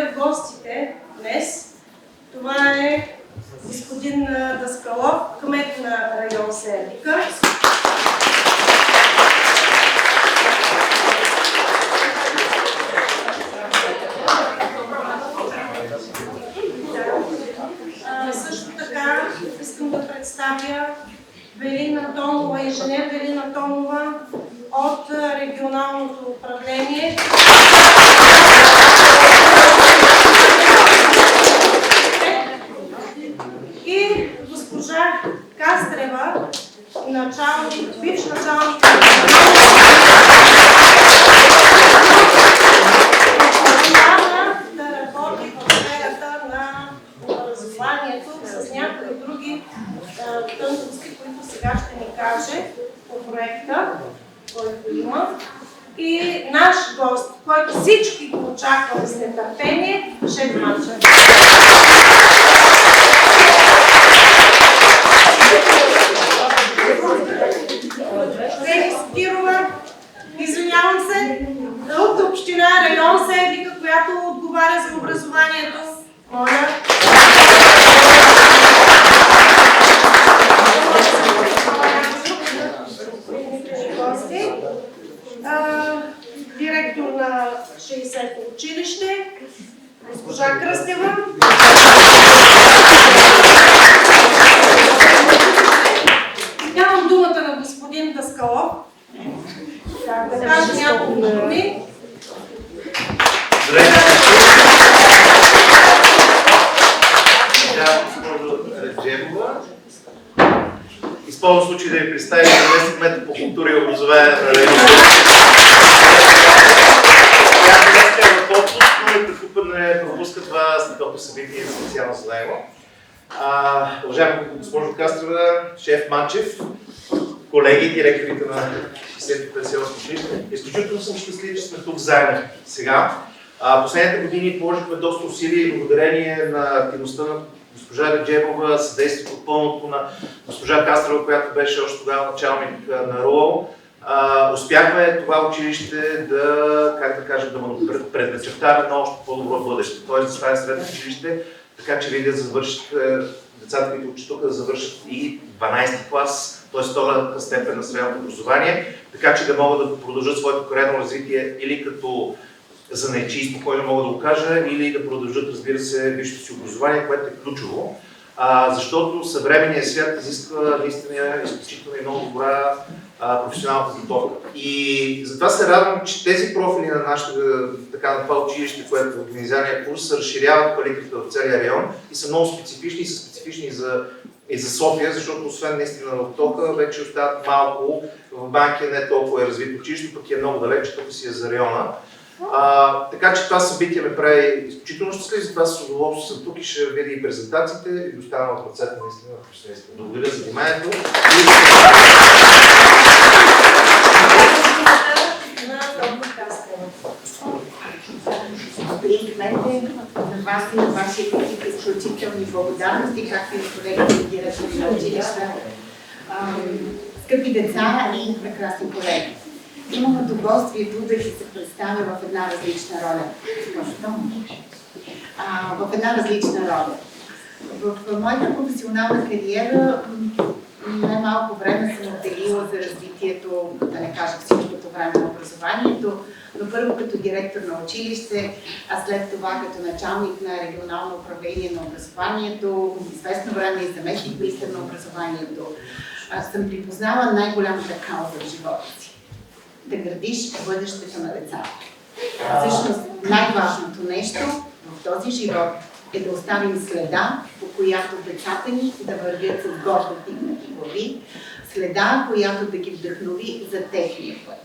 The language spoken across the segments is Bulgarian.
представя гостите днес. Това е господин Даскалов, кмет на район Сердика. Също така искам да представя Велина Томова, инженер Велина Томова от регионалното управление. И госпожа Кастрева, бивш началник да работи в сферата на образованието с някои други тънкости, които сега ще ни каже по проекта, който има. И наш гост, който всички го очакваме с нетърпение, шеф Манчев. Вели Стирова, извинявам се, от община район Сердика, която отговаря за образованието. Моля. Директор на 60-то училище, госпожа Кръстева. Нямам думата на господин Даскалов. Да кажа няколко думи. Използвам случай да ви представя заместник кмета по култура и образование на района. Тя е в отпуск, но не пропуска това следобно събитие специално за него. Уважаема госпожо Кастрева, шеф Манчев, колеги, директорите на 60-то пенсионно училище, изключително съм щастлив, че сме тук заедно сега. Последните години положихме доста усилия и благодарение на активността на госпожа Реджебова, съдействието пълното на госпожа Кастрева, която беше още тогава началник на РУО, успяхме това училище да му предначертаваме на още по-добро бъдеще. Т.е. да стане средно училище, така че вие да завършите, децата, които учат тук, да завършат и 12-ти клас, т.е. втора степен на средното образование, така че да могат да продължат своето кариерно развитие или като занаятчии, спокойно мога да го кажа, или да продължат, разбира се, висшето си образование, което е ключово, защото съвременният свят изисква наистина изключително и много добра професионална подготовка. И затова се радвам, че тези профили на на това училище, което е организирания курс, се разширяват палитрите в целия район и са много специфични и са специфични и за София, защото освен наистина в Тока, вече остават малко, в Банкия не толкова е развито училище, пък е много далеч, като си е за района. Така че това събитие ме прави изключително щастлив, затова с удоволствие съм тук и ще видя и презентациите и оставам в ръцете наистина на професионалистите. Благодаря за вниманието. Господин кмете, на вас и на вашия екип изключителни благодарности, както и на колегите директори на училища, скъпи деца и прекрасни колеги. Имам удоволствието да ви се представя в една различна роля. В една различна роля. В моята професионална кариера най-малко време съм отделила за развитието, да не кажа всичкото време на образованието, но първо като директор на училище, а след това като началник на регионално управление на образованието, известно време и заместник-министър на образованието, съм припознала най-голямата кауза в живота си. Да градиш бъдещето на децата. Всъщност най-важното нещо в този живот е да оставим следа, по която децата ни да вървят с гордо вдигнати глави, следа, която да ги вдъхнови за техния път.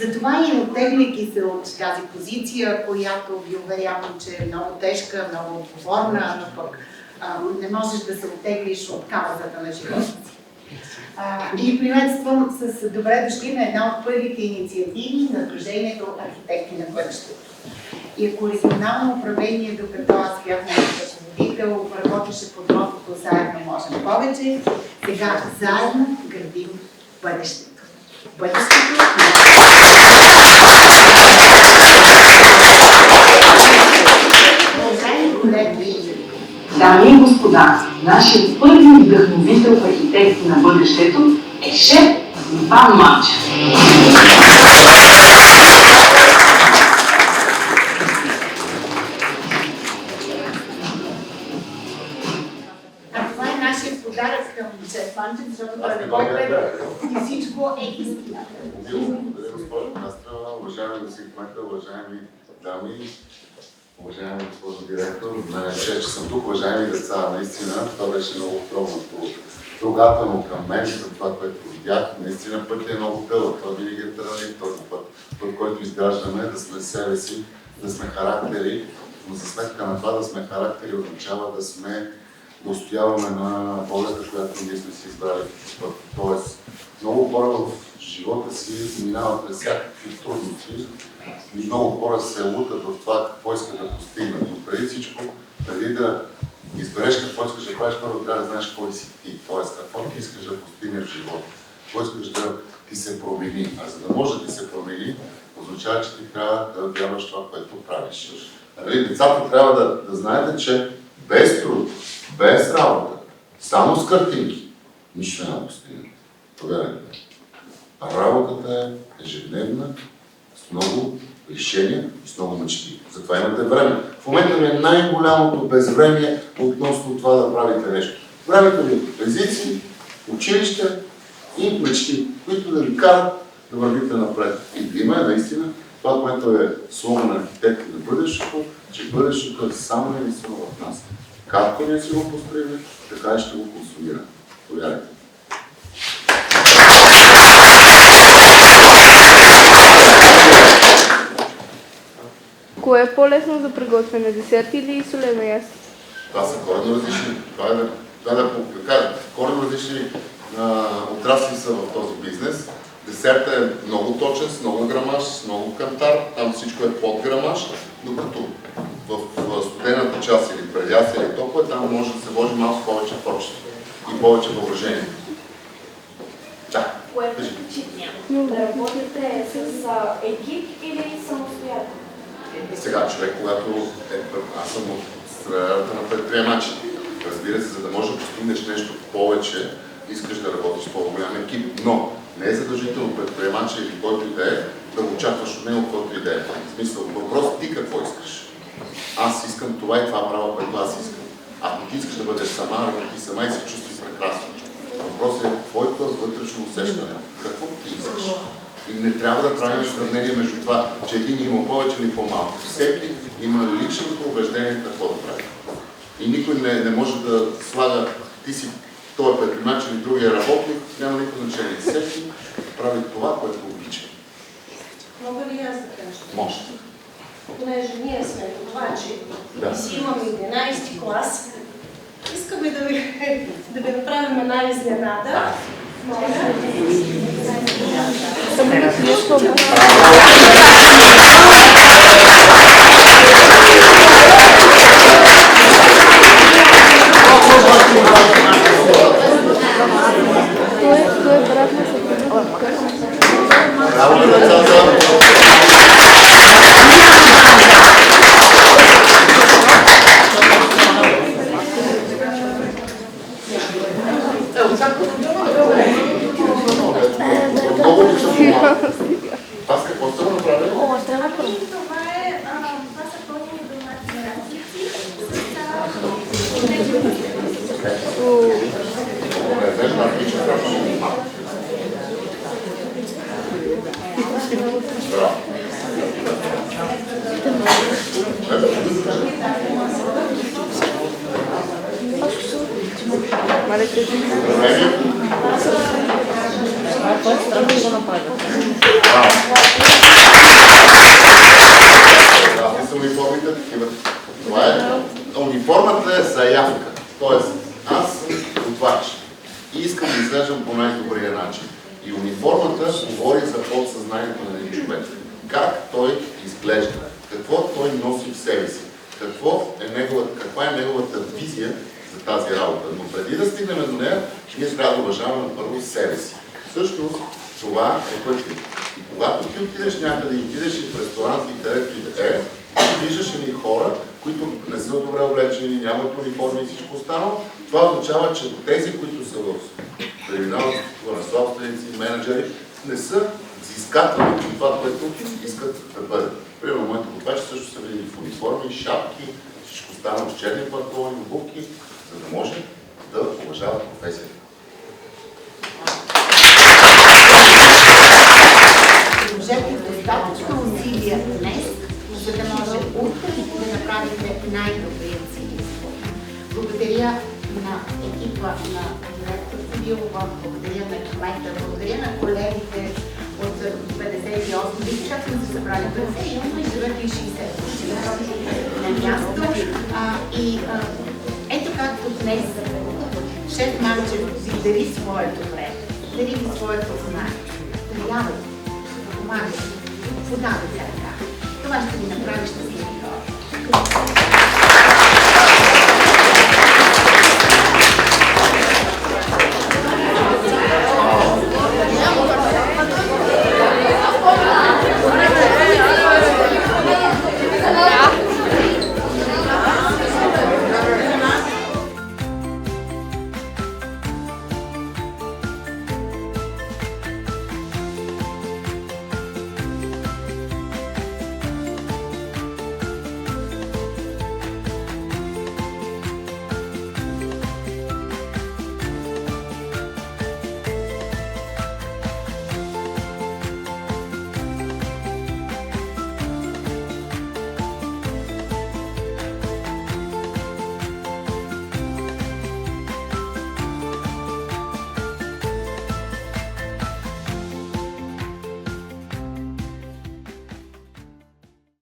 Затова и оттегляйки се от тази позиция, която ви уверявам, че е много тежка, много отговорна, но пък не можеш да се оттеглиш от каузата на живота си. И приветствам с добре дошли на една от първите инициативи на Сдружението Архитекти на бъдещето. И ако регионално управление, докато аз бях ръководител, работеше под мотото "Заедно можем повече", сега заедно градим бъдещето. Бъдещето колеги! Дами и господа, нашият първи вдъхновител в архитекти на бъдещето е шеф Иван Манчев. Това е нашия подарък към шеф Манчев, защото той не го гледа и всичко е истина. Благодаря, госпожо Кастрова, уважаеми господин кмета, уважаеми дами, уважаеми госпожо директор, че съм тук, уважаеми деца, наистина, това беше много трогателно към мен, за това, което видях. Наистина пътят е много дълъг, това винаги е тръгнали този път, който изграждаме, да сме себе си, да сме характери, но за сметка на това да сме характери означава да устояваме на волята, която ние сме си избрали. Тоест, много хора в живота си минават през всякакви трудности и много хора се лутат в това какво искат да постигнат. Но преди всичко, преди да избереш какво искаш да правиш, първо трябва да знаеш кой си ти. Тоест, какво ти искаш да постигнеш в живота, какво искаш да ти се промени. А за да може да ти се промени, означава, че ти трябва да вярваш това, което правиш. Децата трябва да знаете, че без труд, без работа, само с картинки, нищо няма постигнете. Повярвайте. Работата е ежедневна, с много решения и с много мечти. Затова имате време. В момента ми е най-голямото безвремие относно това да правите нещо. Времето ви е езици, училище и мечти, които да ви карат да вървите напред. И да има наистина това, което е слога на архитекти на бъдещето, че бъдещето е само единствено в нас. Както ние си го построим, така и ще го консумираме. Повярвайте. Кое е по-лесно за приготвяне, десерт или солена яст? Това са коренно различни. Коренно различни отрасли са в този бизнес. Десертът е много точен, с много грамаж, с много кантар. Там всичко е под грамаж, докато в студената част или предяс или топла, там може да се вложи малко повече прочество и повече въображение. Да. Кое предпочитам? Да работите с екип или самостоятелно? Сега човек, когато аз съм от средата на предприемачите. Разбира се, за да можеш да постигнеш нещо повече, искаш да работиш с по-голям екип, но не е задължително предприемача или който и да е, да очакваш от него който и да е. В смисъл, въпрос ти какво искаш. Аз искам това и това право, което аз искам. Ако ти искаш да бъдеш сама, ако ти сама и се чувстваш прекрасно. Въпросът е твоето вътрешно усещане. Какво ти искаш? И не трябва да правим сравнение между това, че един има повече или по-малко. Всеки има личното убеждение какво да прави. И никой не може да слага ти си този предприемач или другия работник, няма никакво значение. Всеки прави това, което обича. Мога ли аз да кажа? Може. Понеже ние сме водачи и си имаме 11 клас, искаме да ви направим една изненада. Браво на децата! Много обичам това. Аз какво сте направили? Това са пълнени доматни растици Униформите такива. Това е. Униформата е заявка. Тоест, аз съм готвач и искам да изглеждам по най-добрия начин. И униформата говори за подсъзнанието на един човек. Как той изглежда, какво той носи в себе си, каква е неговата визия за тази работа. Но преди да стигнем до нея, ние трябва да уважаваме първо себе си. Всъщност, това е пътят. И когато ти отидеш някъде и отидеш в ресторант и където и да е, Виждаш едни хора, които не са добре облечени, нямат униформи и всичко останало. Това означава, че тези, които са в криминалството на собственици, менеджери, не са взискателни към това, което искат да бъдат. Примерно, моите готвачи също са били в униформи, шапки, всичко останало с черни панталони, обувки, за да може да уважават професията. Вложете достатъчно усилия днес, за да може утре да направите най-добрият си избор. Благодаря на екипа на директор Сибилова, благодаря на кмета, благодаря на колегите от 58, вие чак сме се събрали 58 и живете и 60 на място. Ето както днес шеф Манчев ви дари своето време, дари ви своето знание. Дарявайте, помагайте, подавайте ръка. Това ще ви направи щастливи хора.